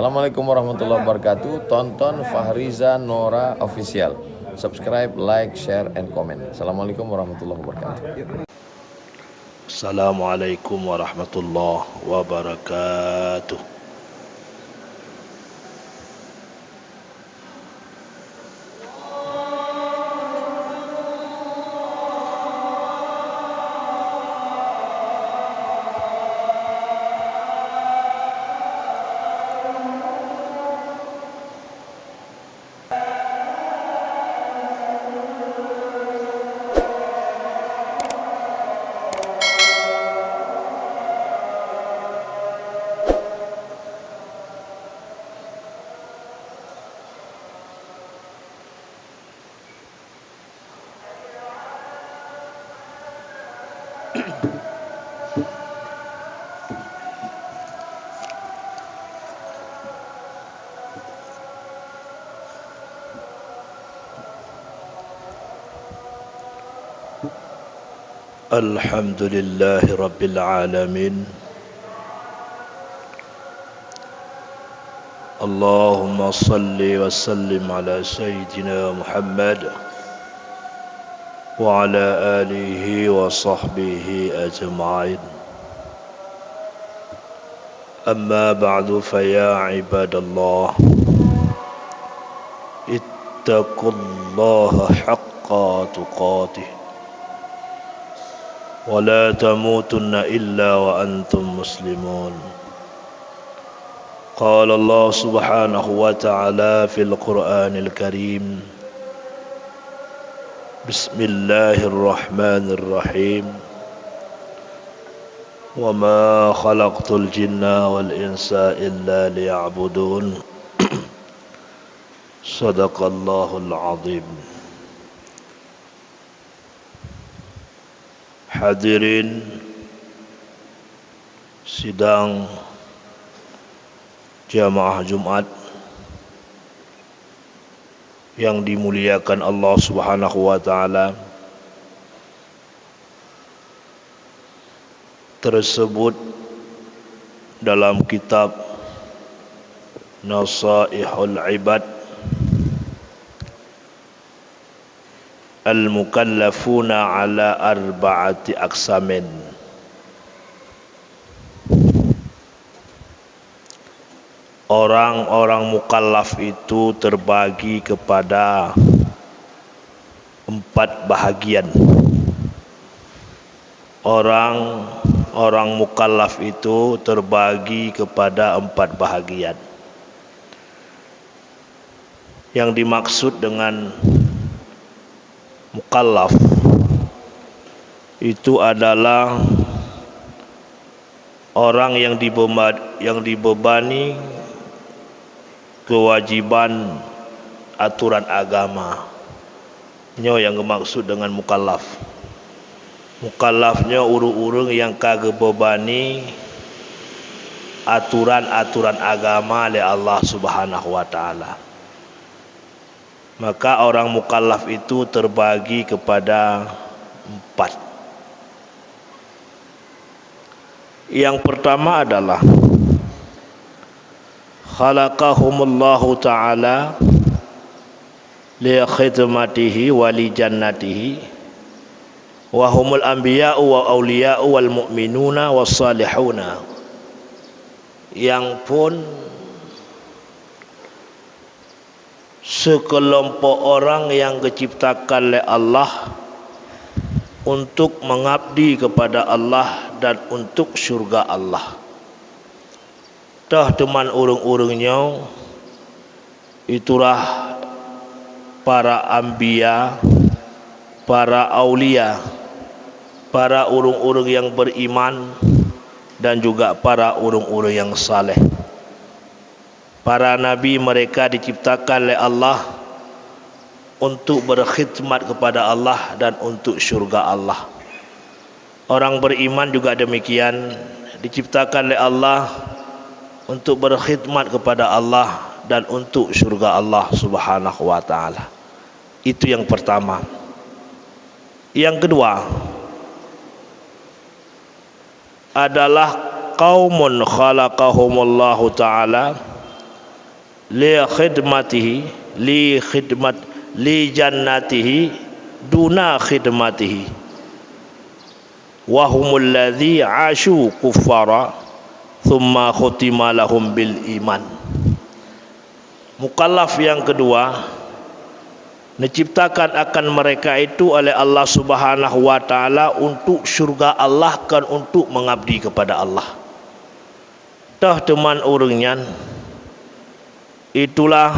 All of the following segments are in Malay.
Assalamualaikum warahmatullahi wabarakatuh. Tonton Fahriza Nora Official. Subscribe, like, share, and comment. Assalamualaikum warahmatullahi wabarakatuh. Assalamualaikum warahmatullahi wabarakatuh. Alhamdulillahi Rabbil Alamin. Allahumma salli wa sallim ala Sayyidina Muhammad wa ala alihi wa sahbihi ajma'in. Amma ba'du fa ya ibadallah, ittaqullaha haqqa tuqatih wa la tamutunna illa wa antum muslimun. Qala Allah subhanahu wa ta'ala fil Qur'anil Karim, Bismillahirrahmanirrahim, wa ma khalaqtul jinna wal insa illa liya'budun. Sadaqallahul azim. Hadirin sidang jamaah Jumat yang dimuliakan Allah Subhanahu wa taala, tersebut dalam kitab Nasaihul Ibad Al-Mukallafuna ala arba'ati aqsamin. Orang-orang mukallaf itu terbagi kepada 4 bahagian. Orang mukallaf itu terbagi kepada 4 bahagian. Yang dimaksud dengan mukallaf itu adalah orang yang dibebani kewajiban aturan agama. Nyo yang dimaksud dengan mukallaf. Mukallafnya urung-urung yang kagak bebani aturan-aturan agama oleh Allah Subhanahu wa taala. Maka orang mukallaf itu terbagi kepada 4. Yang pertama adalah khalaqahumullahu ta'ala li khidmatihi wa li jannatihi wa humul anbiya'u wa awliya'u wal mu'minuna was salihuna. Yang pun sekelompok orang yang diciptakan oleh Allah untuk mengabdi kepada Allah dan untuk syurga Allah. Dah teman urung-urungnya itulah para anbiya, para aulia, para urung-urung yang beriman dan juga para urung-urung yang saleh. Para nabi mereka diciptakan oleh Allah untuk berkhidmat kepada Allah dan untuk syurga Allah. Orang beriman juga demikian, diciptakan oleh Allah untuk berkhidmat kepada Allah dan untuk syurga Allah Subhanahu wa taala. Itu yang pertama. Yang kedua adalah qaumun khalaqahumullahu ta'ala li jannatihi duna khidmatihi wa humul ladzi ashu kuffara thumma khutima lahum bil iman. Mukallaf yang kedua diciptakan akan mereka itu oleh Allah Subhanahu wa taala untuk syurga Allah, kan untuk mengabdi kepada Allah. Tah teman urangnya itulah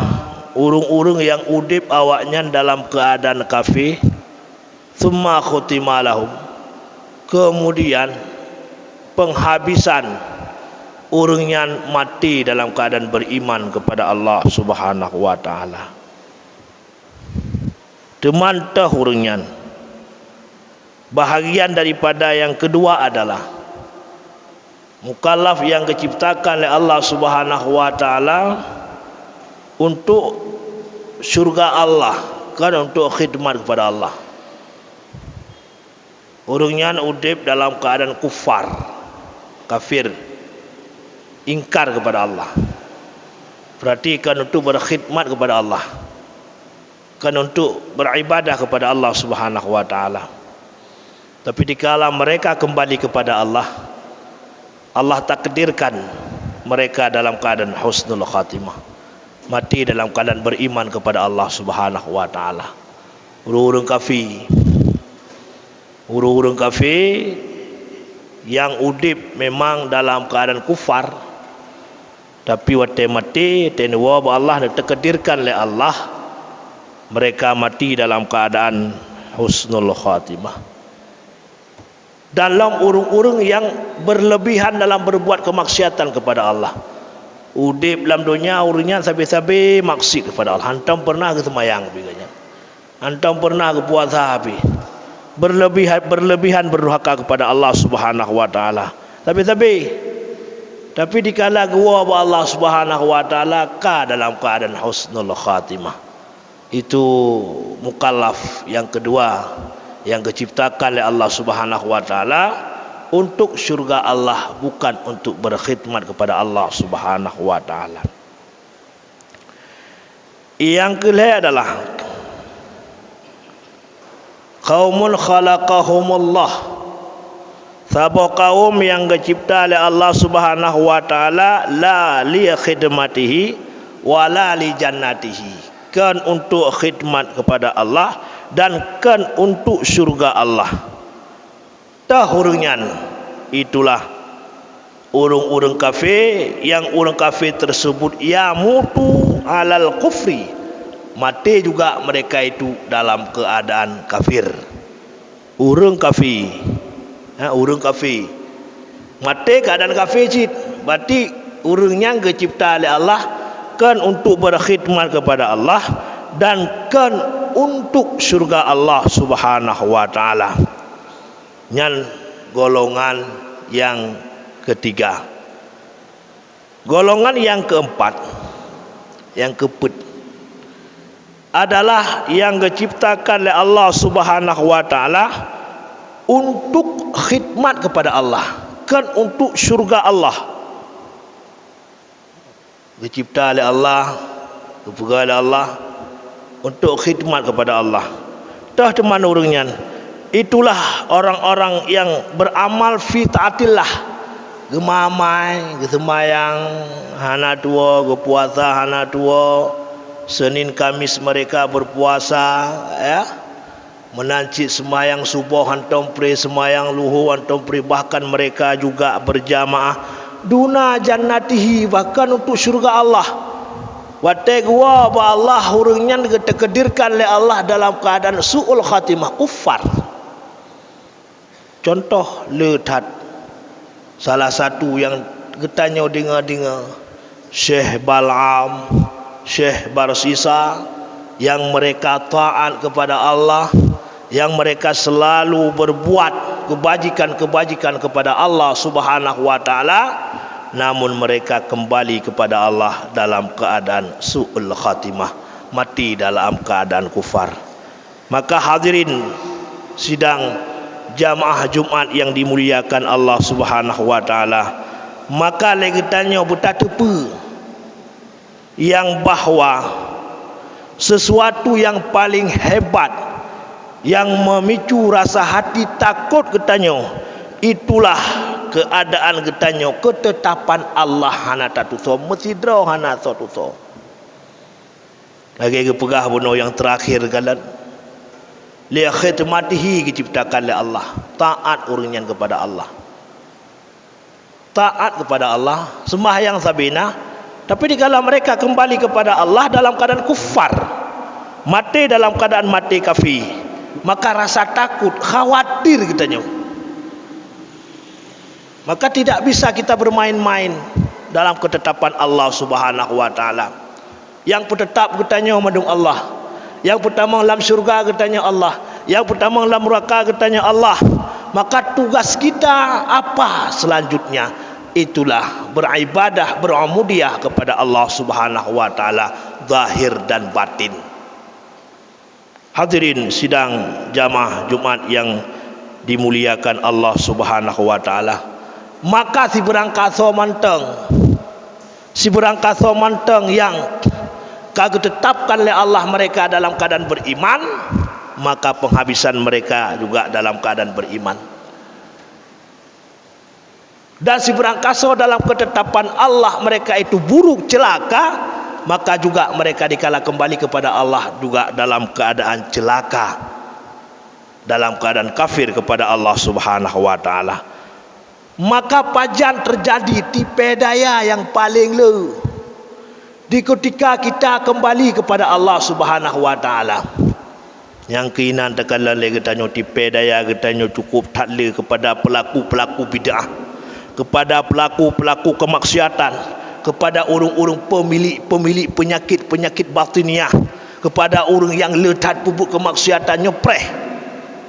urung-urung yang udip awaknya dalam keadaan kafir, thumma khutima lahum, kemudian penghabisan urungnya mati dalam keadaan beriman kepada Allah Subhanahu wa taala. Teman tah urungnya bahagian daripada yang kedua adalah mukallaf yang diciptakan oleh Allah Subhanahu wa taala untuk syurga Allah, kan untuk khidmat kepada Allah. Urungnya udip dalam keadaan kufar, kafir, ingkar kepada Allah. Berarti kan untuk berkhidmat kepada Allah, kan untuk beribadah kepada Allah Subhanahu wa taala. Tapi dikala mereka kembali kepada Allah, Allah takdirkan mereka dalam keadaan husnul khatimah, mati dalam keadaan beriman kepada Allah Subhanahu wa taala. Urung-urung kafir yang udip memang dalam keadaan kufar, tapi waktu mati tenwa Allah takdirkan oleh Allah mereka mati dalam keadaan husnul khatimah. Dalam urung-urung yang berlebihan dalam berbuat kemaksiatan kepada Allah, udip dalam dunia urungnya sabi-sabi maksud kepada Allah. Hantam pernah ke semayang biganya, hantam pernah ke puasa habis, berlebihan berdurhaka kepada Allah Subhanahu wa taala. Tapi dikala gua Allah Subhanahu wa taala ka dalam keadaan husnul khatimah. Itu mukallaf yang kedua yang diciptakan oleh Allah Subhanahu wa taala untuk syurga Allah, bukan untuk berkhidmat kepada Allah Subhanahu wa taala. Yang kedua adalah qaumun khalaqahumullah, sabab kaum yang dicipta oleh Allah Subhanahu wa taala la li khidmatihi wa la li jannatihi, kan untuk khidmat kepada Allah dan kan untuk syurga Allah. Tahurunyan itulah urung-urung kafir, yang urung kafir tersebut ya mutu alal kufri, mati juga mereka itu dalam keadaan kafir. Urung kafir mati keadaan kafir cit, berarti urungnya dicipta oleh Allah kan untuk berkhidmat kepada Allah dan kan untuk syurga Allah Subhanahu wa taala. Nyan golongan yang ketiga. Golongan yang keempat, yang keput, adalah yang diciptakan oleh Allah Subhanahu wa taala untuk khidmat kepada Allah, kan untuk syurga Allah. Dicipta oleh Allah, dipegawai oleh Allah untuk khidmat kepada Allah. Dah teman urungnya, itulah orang-orang yang beramal fi taatillah, gemamai, gesemayang, hana tua, gepuasa hana tua, Senin Kamis mereka berpuasa, ya, menancik semayang subuh, hantam pri semayang luhur, hantam pri, bahkan mereka juga berjamaah duna jannatihi, bahkan untuk syurga Allah. Wategwa ba Allah hurungnya dikedirkan oleh Allah dalam keadaan su'ul khatimah, kufar. Contoh letat salah satu yang getanya dengar Syekh Bal'am, Syekh Barsisa, yang mereka taat kepada Allah, yang mereka selalu berbuat kebajikan-kebajikan kepada Allah Subhanahu wa taala, namun mereka kembali kepada Allah dalam keadaan su'ul khatimah, mati dalam keadaan kufar. Maka hadirin sidang jamaah Jumat yang dimuliakan Allah Subhanahu wa taala, maka legetannya betatepe yang bahwa sesuatu yang paling hebat yang memicu rasa hati takut katanya, itulah keadaan katanya ketetapan Allah hana tatuso mesidro hana sotuso. Lagi kepegah bunuh yang terakhir kalian li khidmatihi diciptakan oleh Allah, taat urangnya kepada Allah, taat kepada Allah, sembahyang sabina, tapi dikala mereka kembali kepada Allah dalam keadaan kufar, mati dalam keadaan mati kafir, maka rasa takut, khawatir katanya. Maka tidak bisa kita bermain-main dalam ketetapan Allah Subhanahu wa taala. Yang tetap katanya madung Allah. Yang pertama dalam syurga katanya Allah. Yang pertama dalam neraka katanya Allah. Maka tugas kita apa selanjutnya? Itulah beribadah, berubudiyyah kepada Allah Subhanahu wa taala zahir dan batin. Hadirin sidang jamaah Jumat yang dimuliakan Allah Subhanahu wa taala. Maka si berangkaso manteng yang kagak tetapkan oleh Allah mereka dalam keadaan beriman, maka penghabisan mereka juga dalam keadaan beriman. Dan si berangkaso dalam ketetapan Allah mereka itu buruk celaka, maka juga mereka dikala kembali kepada Allah juga dalam keadaan celaka, dalam keadaan kafir kepada Allah Subhanahu wa taala. Maka pajan terjadi tipe daya yang paling le di ketika kita kembali kepada Allah Subhanahu wa taala. Yang keinan tekalan le katanya tipe daya katanya cukup takle kepada pelaku-pelaku bid'ah, kepada pelaku-pelaku kemaksiatan, kepada orang-orang pemilik penyakit batiniah, kepada orang yang letat pupuk kemaksiatan nyepreh.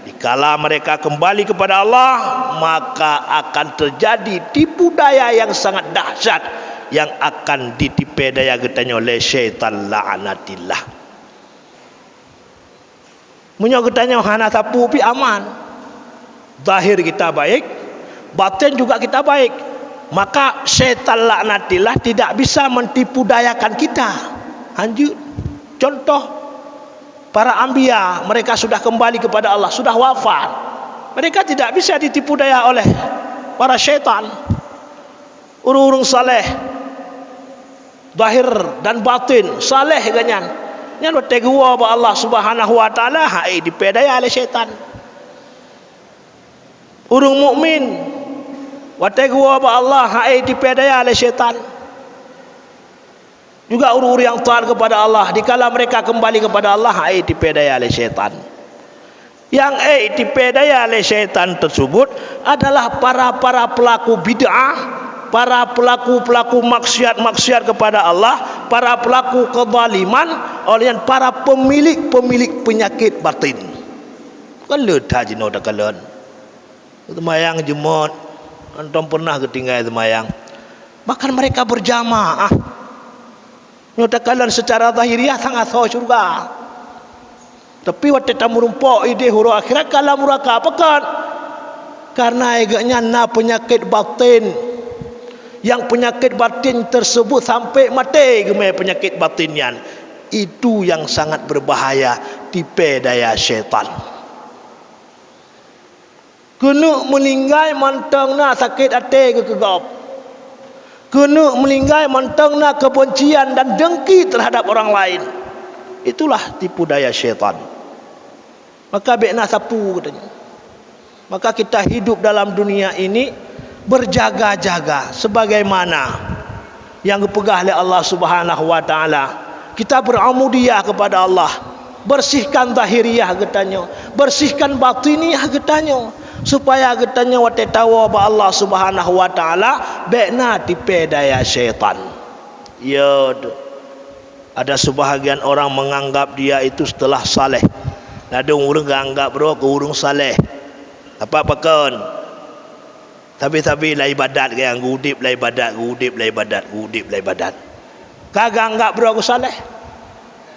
Dikala mereka kembali kepada Allah, maka akan terjadi tipu daya yang sangat dahsyat yang akan ditipu daya katanya oleh syaitan la'anatillah. Munyo katanya hana sapu pi aman. Zahir kita baik, batin juga kita baik. Maka syaitan laknatillah tidak bisa mentipu dayakan kita. Lanjut. Contoh para anbiya, mereka sudah kembali kepada Allah, sudah wafat. Mereka tidak bisa ditipu daya oleh para syaitan. Urung-urung saleh, zahir dan batin saleh ganyan. Yang bertegua ba Allah Subhanahu wa taala hai dipedaya oleh syaitan. Urung mukmin wategua ba Allah hai dipedaya oleh syaitan. Juga urur yang taat kepada Allah, dikala mereka kembali kepada Allah hai dipedaya oleh syaitan. Yang dipedaya oleh syaitan tersebut adalah para pelaku bid'ah, para pelaku maksiat kepada Allah, para pelaku kezaliman, oleh para pemilik penyakit batin. Kalau dah jino dah kalian semayang jemut, antum pernah ketinggal semayang, bahkan mereka berjamaah. Nyatakan secara zahiriah sangat sah syurga, tapi waktu tamu rumpok ide huru akhirat kala muraka apakan karena agaknya na penyakit batin, yang penyakit batin tersebut sampai mati gemai penyakit batinnya, itu yang sangat berbahaya, tipe daya syaitan. Kena meninggal mantang na sakit hati kegap, kena meninggal mantang na kebencian dan dengki terhadap orang lain. Itulah tipu daya syaitan. Maka bekna sapu katanya. Maka kita hidup dalam dunia ini berjaga-jaga sebagaimana yang dipegah oleh Allah Subhanahu wa taala. Kita berubudiyyah kepada Allah, bersihkan zahiriyah katanya, bersihkan batiniyah katanya, supaya katanya wate tawa ba Allah Subhanahu wa taala bekna tipe daya syaitan. Ya, ada sebahagian orang menganggap dia itu setelah saleh. Ada orang anggap bro ke urung saleh. Apa pakon? Tapi la ibadat ke yang gudip la ibadat, gudip la ibadat. Kagak anggap bro ke saleh.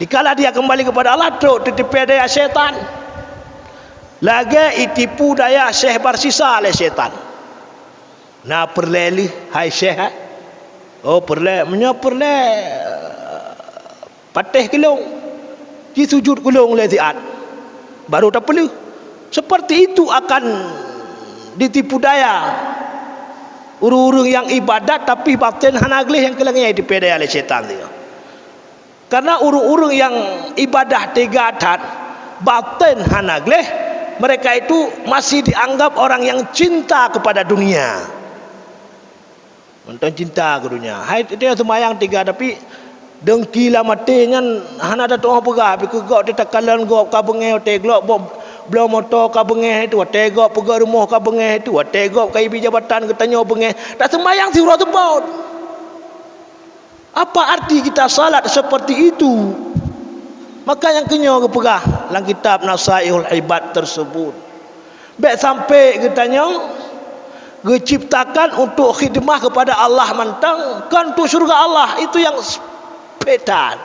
Dikala dia kembali kepada Allah tu tipe daya syaitan. Lagi itipu daya syekh bersisa oleh syaitan. Na perleli hai syekh. Oh perle, menyo perle patih kelong, di sujud kelong le ziat, baru tak perlu. Seperti itu akan ditipu daya urung-urung yang ibadat tapi batin hanagleh yang kelangnya dipedaya oleh syaitan dia. Karena urung-urung yang ibadah tiga adat batin hanagleh, mereka itu masih dianggap orang yang cinta kepada dunia. Mentang cinta ke dunia. Hai dia semayang tiga tapi dengki lah mati nyan hana ada doa pegah tapi kegok dia takalan gok ka bengeh teglok blau motor ka bengeh itu tegok pegah rumah ka bengeh itu tegok kai jabatan ke tanyo bengeh tak semayang si urut tebaut. Apa arti kita salat seperti itu? Maka yang kenyo ke pegah dalam kitab Nasaihul Ibad tersebut. Baik sampai katanya diciptakan untuk khidmah kepada Allah mantang kan untuk syurga Allah itu yang sepedan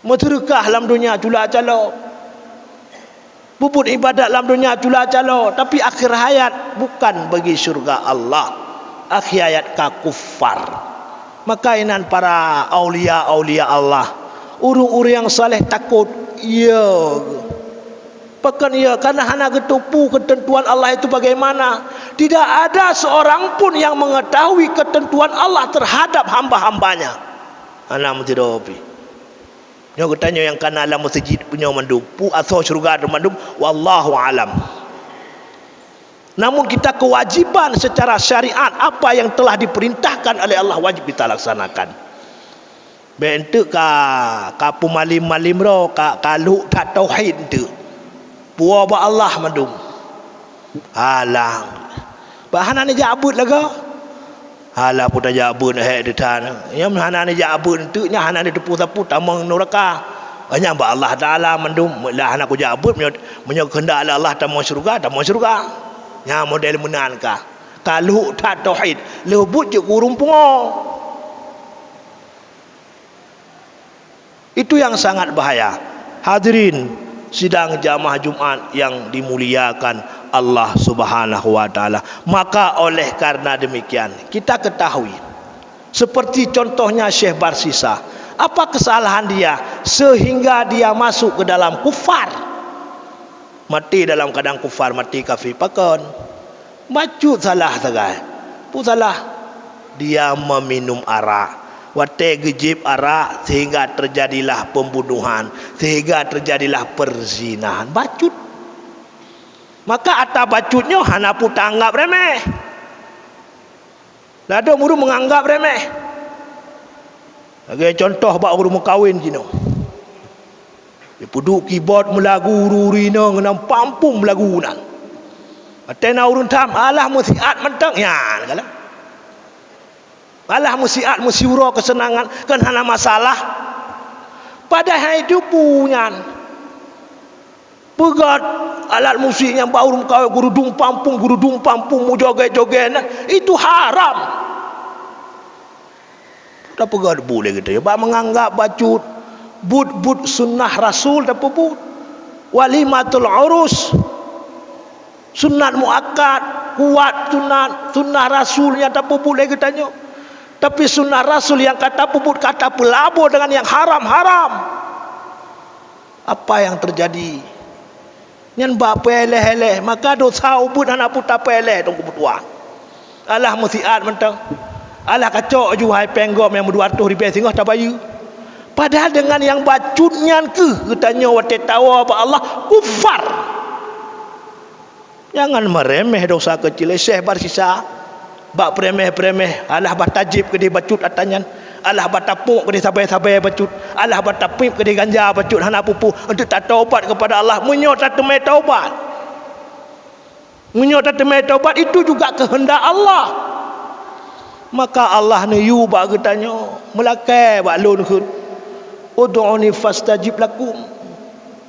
medrekah dalam dunia jula calo bubut ibadat dalam dunia jula calo tapi akhir hayat bukan bagi syurga Allah, akhir hayat ka kufar. Maka inan para aulia Allah, urung-urung yang saleh takut ya pekan ya karena hana ketupu ketentuan Allah itu bagaimana. Tidak ada seorang pun yang mengetahui ketentuan Allah terhadap hamba-hambanya. Ana mutiropi nyo katanya yang kana alam masjid punya mandupu atau syurga mandum wallahu alam. Namun kita kewajiban secara syariat apa yang telah diperintahkan oleh Allah wajib kita laksanakan. Bentuk ka pumalim-malim ro ka kalu tak tauhid tu puwa ba Allah mandum alang bahana ni jabut laga hala puta jabut he detan ya hana ni jabut tu nya hana ni tepu sapu tamang neraka nya ba Allah taala mandum lah hana ku jabut menyo kehendak Allah tamang syurga nya model menan ka kalu tak tauhid lebut je kurung pungo. Itu yang sangat bahaya. Hadirin sidang jamaah Jumat yang dimuliakan Allah Subhanahu wa taala. Maka oleh karena demikian kita ketahui seperti contohnya Syekh Barsisa, apa kesalahan dia sehingga dia masuk ke dalam kufar, mati dalam keadaan kufar, mati kafir pakon. Macu salah sagai pu salah dia meminum arak wate gejib arak sehingga terjadilah pembunuhan, sehingga terjadilah perzinahan. Bacut. Maka atas bacutnya hana pun anggap remeh. Lada muru menganggap remeh. Lagi contoh bak guru kawin kino. Dia puduk keyboard melagu ururina ngenam pampung melagunan. Atena urun tam alah musiat mentang ya kala. Alah musiat musiuro kesenangan kan hana masalah. Padahal itu punya pegat alat musiknya bauru kau guru dung pampung mu joget-joget itu haram. Tak pegat boleh gitu ya. Ba menganggap bacut but sunnah Rasul tak puput. Walimatul urus sunnat muakkad kuat sunnah Rasulnya tak puput lagi tanya. Tapi sunnah Rasul yang kata puput kata pelabur dengan yang haram-haram. Apa yang terjadi? Nyan ba peleh-eleh maka dosa ubud anak puta peleh dong kebutuhan. Alah musiat mentang. Alah kacok juhai penggom yang 200 ribu singah tak bayu. Padahal dengan yang bacutnya ke katanya wate tawa apa Allah kufar. Jangan meremeh dosa kecil. Syekh Barsisa bak premeh-premeh alah batajib ke dia bacut atanyan alah batapuk ke dia sabai-sabai bacut alah batapip ke dia ganja bacut hana pupu untuk tak taubat kepada Allah menyot tak temai taubat itu juga kehendak Allah. Maka Allah ni yu bak katanya melakai bak lun khun ud'uni fastajib lakum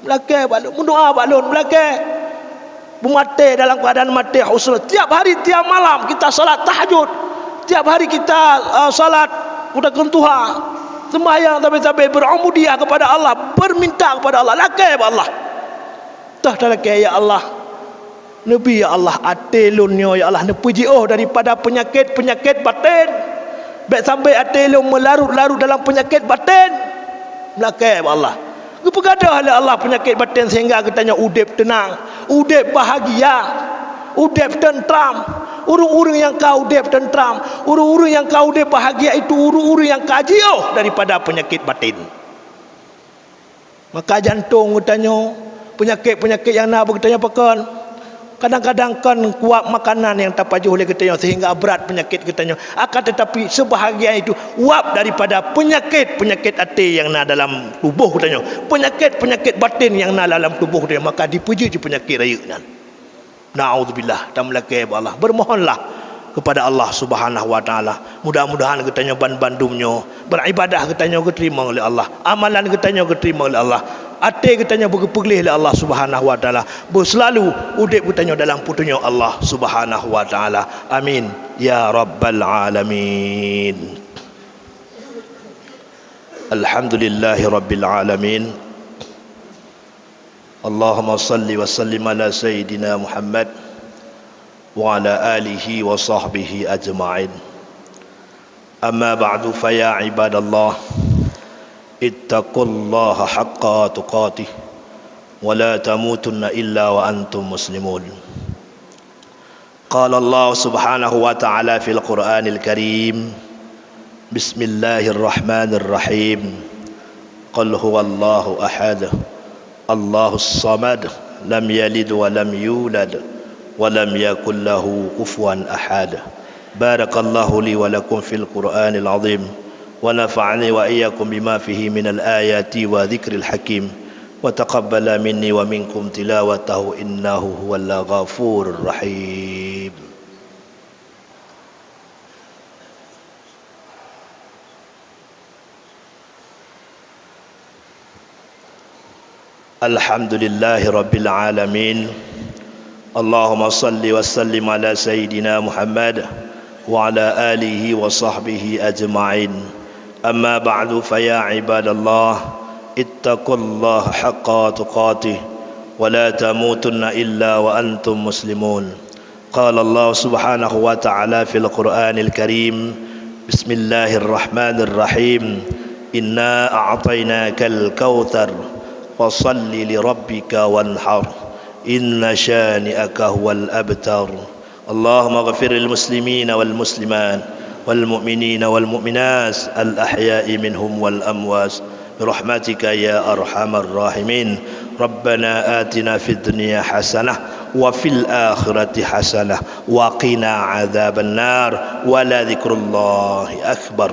melakai bak lun mendoa bak lun melakai mati dalam keadaan mati husnul. Tiap hari tiap malam kita salat tahajud, tiap hari kita salat udah kentuha sembahyang sampai berumudiah kepada Allah, berminta kepada Allah, lakai kepada Allah. Tah lakai ya Allah, Nabi ya Allah, atelunnya ya Allah, nepuji daripada penyakit batin. Baik sampai atelun melarut-larut dalam penyakit batin. Belakang Allah. Kepegadah oleh Allah penyakit batin sehingga katanya udip tenang, udip bahagia, udip tentram. Urung-urung yang kau udip tentram, urung-urung yang kau udip bahagia itu urung-urung yang kajio daripada penyakit batin. Maka jantung katanya, penyakit-penyakit yang nak berkatanya pakan. Kadang-kadang kan kuat makanan yang tapajuh oleh katanya sehingga berat penyakit katanya. Akan tetapi sebahagian itu uap daripada penyakit-penyakit hati yang nak dalam tubuh katanya. Penyakit-penyakit batin yang nak dalam tubuh katanya. Maka dipuji penyakit raya nan. Na'udzubillah. Dan melaki Allah. Bermohonlah kepada Allah Subhanahu wa taala. Mudah-mudahan katanya ban-bandumnya beribadah katanya diterima oleh Allah. Amalan katanya diterima oleh Allah. Hati katanya berpegilih oleh Allah Subhanahu wa taala. Berselalu udip katanya dalam putunya Allah Subhanahu wa taala. Amin ya rabbal alamin. Alhamdulillahi rabbil alamin. Allahumma salli wa sallim ala sayyidina Muhammad wa ala alihi wa sahbihi ajma'in. Amma ba'du fa ya ibadallah, ittaqullaha haqqa tuqatih wa la tamutunna illa wa antum muslimun. Qala Allah subhanahu wa ta'ala fil Qur'anil Karim, Bismillahirrahmanirrahim. Qul huwallahu ahad, Allahus samad, lam yalid wa lam yulad wa lam yakul lahu kufuwan ahad. Barakallahu li wa lakum fil Qur'anil azim. ونفعني وإياكم بما فيه من الآيات وذكر الحكيم وتقبل مني ومنكم تلاوته إنه هو الغفور الرحيم. الحمد لله رب العالمين. اللهم صل وسلم على سيدنا محمد وعلى آله وصحبه أجمعين. أما بعد فيا عباد الله اتقوا الله حق تقاته ولا تموتن إلا وأنتم مسلمون. قال الله سبحانه وتعالى في القرآن الكريم بسم الله الرحمن الرحيم إنا أعطيناك الكوثر فصل لربك وانحر إن شانئك هو الأبتر. اللهم اغفر للمسلمين والمسلمات والمؤمنين والمؤمنات الأحياء منهم والأموات برحمتك يا أرحم الراحمين. ربنا آتنا في الدنيا حسنة وفي الآخرة حسنة وقنا عذاب النار ولذكر الله أكبر.